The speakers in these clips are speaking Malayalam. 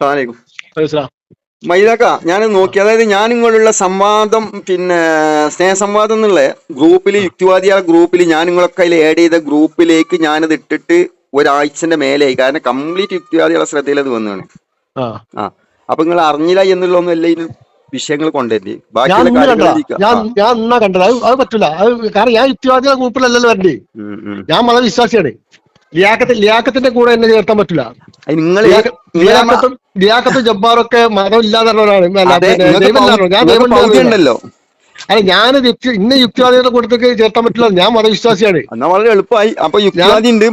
അസ്സലാമു മനസ്സിലാ മൈദാക്ക ഞാൻ നോക്കി, അതായത് ഞാൻ നിങ്ങളുള്ള സംവാദം സ്നേഹസംവാദം എന്നുള്ള ഗ്രൂപ്പിൽ, യുക്തിവാദികളുടെ ഗ്രൂപ്പിൽ ഞാൻ നിങ്ങളൊക്കെ അതിൽ ആഡ് ചെയ്ത ഗ്രൂപ്പിലേക്ക് ഞാനത് ഇട്ടിട്ട് ഒരാഴ്ചന്റെ മേലെയായി. കാരണം കംപ്ലീറ്റ് യുക്തിവാദികളുടെ ശ്രദ്ധയിൽ അത് വന്നതാണ്. അപ്പൊ നിങ്ങൾ അറിഞ്ഞില്ല എന്നുള്ളതൊന്നും അല്ല ഇതിന് വിഷയങ്ങൾ കൊണ്ടുവരേ. ഞാൻ എന്നാ കണ്ടത് അത് പറ്റൂല. കാരണം ഞാൻ യുക്തിവാദികളുടെ ഗ്രൂപ്പിലല്ലല്ലോ വരണ്ടേ. ഞാൻ മതവിശ്വാസിയാണ്. ലിയാക്കത്തിന്റെ കൂടെ എന്നെ ചേർത്താൻ പറ്റില്ല. ലിയാക്കത്ത് ജബ്ബാറൊക്കെ മതം ഇല്ലാതെ ഉണ്ടല്ലോ. അല്ല, ഞാൻ ഇന്ന യുക്തിവാദികളുടെ കൂട്ടത്തേക്ക് ചേർത്താൻ പറ്റില്ല. ഞാൻ മതവിശ്വാസിയാണ്. എന്നാ വളരെ എളുപ്പമായി. അപ്പൊ യുക്തിവാദി ഉണ്ട്,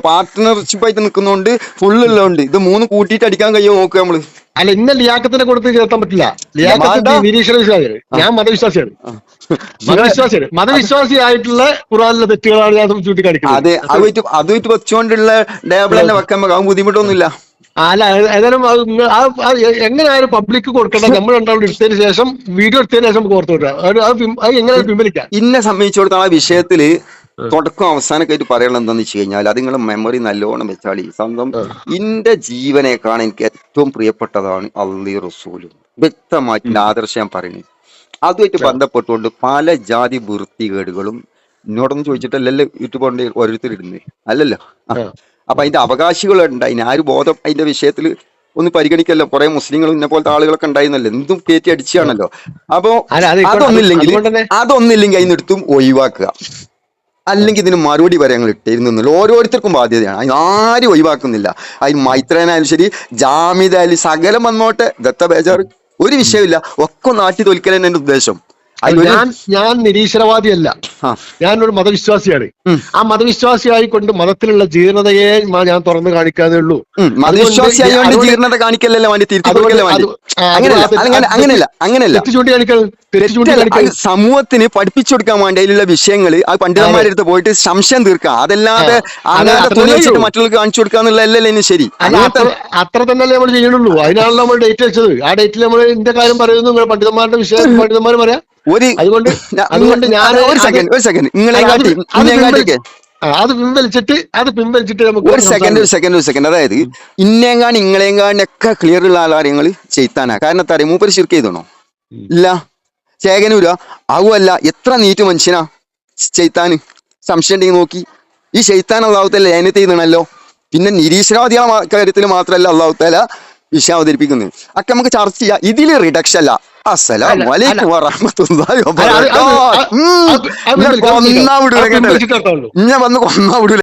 പാർട്ട്ണർഷിപ്പ് ആയിട്ട് നിൽക്കുന്നോണ്ട് ഫുള്ളുള്ളതുകൊണ്ട് ഇത് മൂന്ന് കൂട്ടിയിട്ട് അടിക്കാൻ കഴിയുമോ നോക്കുക നമ്മള്. അല്ല, ഇന്ന ലിയാക്കത്തിനെ കൊടുത്ത് ചേർത്താൻ പറ്റില്ല. ലിയാക്കത്ത് നിരീക്ഷണ വിശ്വാസിയാണ്, ഞാൻ മതവിശ്വാസിയാണ്. മതവിശ്വാസിയായിട്ടുള്ള ഖുർആനിലെ തെറ്റുകളാണ് ഞാൻ ചൂണ്ടിക്കാണിക്കുന്നത്. അതെ, അതുമായിട്ട് വെച്ചുകൊണ്ടുള്ള ഡേബിൾ തന്നെ വെക്കാൻ ബുദ്ധിമുട്ടൊന്നുമില്ല. അല്ല, ഏതായാലും എങ്ങനെയായാലും പബ്ലിക് കൊടുക്കേണ്ട. നമ്മൾ രണ്ടാളും എടുത്തതിന് ശേഷം, വീഡിയോ എടുത്തതിന് ശേഷം നമുക്ക് ഓർത്ത് വിടാം. അത് എങ്ങനെ പിൻവലിക്കാം. ഇന്നെ സംബന്ധിച്ചിടത്തോളം ആ വിഷയത്തില് തുടക്കം അവസാനമൊക്കെ ആയിട്ട് പറയാനുള്ള എന്താന്ന് വെച്ച് കഴിഞ്ഞാൽ, അത് നിങ്ങളെ മെമ്മറി നല്ലോണം വെച്ചാൽ സ്വന്തം ഇന്റെ ജീവനേക്കാൾ എനിക്ക് ഏറ്റവും പ്രിയപ്പെട്ടതാണ് അള്ളാഹുവും റസൂലും. വ്യക്തമായിട്ട് ആദർശം ഞാൻ പറയുന്നത്. അതുമായിട്ട് ബന്ധപ്പെട്ടുകൊണ്ട് പല ജാതി വൃത്തികേടുകളും എന്നോടൊന്നും ചോദിച്ചിട്ടല്ലല്ലോ യൂട്യൂബ് ഓരോരുത്തരിടുന്നത് അല്ലല്ലോ. അപ്പൊ അതിന്റെ അവകാശികളുണ്ട്. അതിന് ആര് ബോധം അതിന്റെ വിഷയത്തിൽ ഒന്ന് പരിഗണിക്കല്ലോ. കുറെ മുസ്ലിങ്ങളും ഇന്നെ പോലത്തെ ആളുകളൊക്കെ ഉണ്ടായിരുന്നല്ലോ, എന്തും കയറ്റി അടിച്ചാണല്ലോ. അപ്പൊ അതൊന്നില്ലെങ്കിൽ അതിനെടുത്തും ഒഴിവാക്കുക. അല്ലെങ്കിൽ ഇതിന് മറുപടി വരെ ഞങ്ങൾ ഇട്ടിരുന്നല്ലോ. ഓരോരുത്തർക്കും ബാധ്യതയാണ്. അതിന് ആരും ഒഴിവാക്കുന്നില്ല. അതിന് മൈത്രേനായാലും ശരി, ജാമിദായാലും സകലം വന്നോട്ടെ, ദത്ത ബേജാറ് ഒരു വിഷയമില്ല. ഒക്കെ നാട്ടി തോൽക്കൽ തന്നെ എന്റെ ഉദ്ദേശം. ഞാൻ നിരീശ്വരവാദിയല്ല, ഞാനൊരു മതവിശ്വാസിയാണ്. ആ മതവിശ്വാസിയായിക്കൊണ്ട് മതത്തിലുള്ള ജീർണതയെ ഞാൻ തുറന്നു കാണിക്കാതെ ഉള്ളൂ. മതവിശ്വാസിയായതുകൊണ്ട് ജീർണത കാണിക്കല്ലോ, അങ്ങനെയല്ല. സമൂഹത്തിന് പഠിപ്പിച്ചു കൊടുക്കാൻ വേണ്ടി അതിലുള്ള വിഷയങ്ങൾ ആ പണ്ഡിതന്മാരുടെ അടുത്ത് പോയിട്ട് സംശയം തീർക്കുക. അതല്ലാതെ മറ്റുള്ളവർക്ക് കാണിച്ചു കൊടുക്കുക എന്നുള്ളതല്ലേ ശരി. അത്ര തന്നെ നമ്മൾ ചെയ്യണുള്ളൂ. അതിനാണല്ലോ നമ്മൾ ഡേറ്റ് വെച്ചത്. ആ ഡേറ്റിൽ നമ്മൾ ഇതിന്റെ കാര്യം പറയുന്നു. പണ്ഡിതന്മാരുടെ വിഷയം പണ്ഡിതന്മാർ പറയാം. അതുകൊണ്ട് ഞാൻ ഒരു സെക്കൻഡ് അത് പിൻവലിച്ചിട്ട് നമുക്ക് ഒരു സെക്കൻഡ് അതായത് ഇന്നേങ്ങാണ്ട് ഇങ്ങളെങ്ങാണ്ടൊക്കെ ക്ലിയർ ഉള്ള ആളാര്യങ്ങൾ ചെയ്താനാ. കാരണം എന്താ പറയുക, മൂപ്പര് ശിർക്ക് ചെയ്തോണോ? ഇല്ല. ചേകനൂര ആവുമല്ല. എത്ര നീറ്റ് മനുഷ്യനാ ചെയ്താന്. സംശയം ഉണ്ടെങ്കിൽ നോക്കി. ഈ ചെയ്താൻ അള്ളാഹുത്തല ലേനത്ത് ചെയ്യുന്നല്ലോ. പിന്നെ നിരീശ്വരവാദികളുടെ കാര്യത്തിൽ മാത്രമല്ല അള്ളാഹുത്തല വിഷയം അവതരിപ്പിക്കുന്നത്. ഒക്കെ നമുക്ക് ചർച്ച ചെയ്യാം. ഇതില് റിഡക്ഷൻ അല്ല. അസ്സലാമു അലൈക്കും വറഹ്മത്തുള്ളാഹി വബറകാതുഹു. ഞാൻ വന്ന് കൊന്നാ വിടൂല.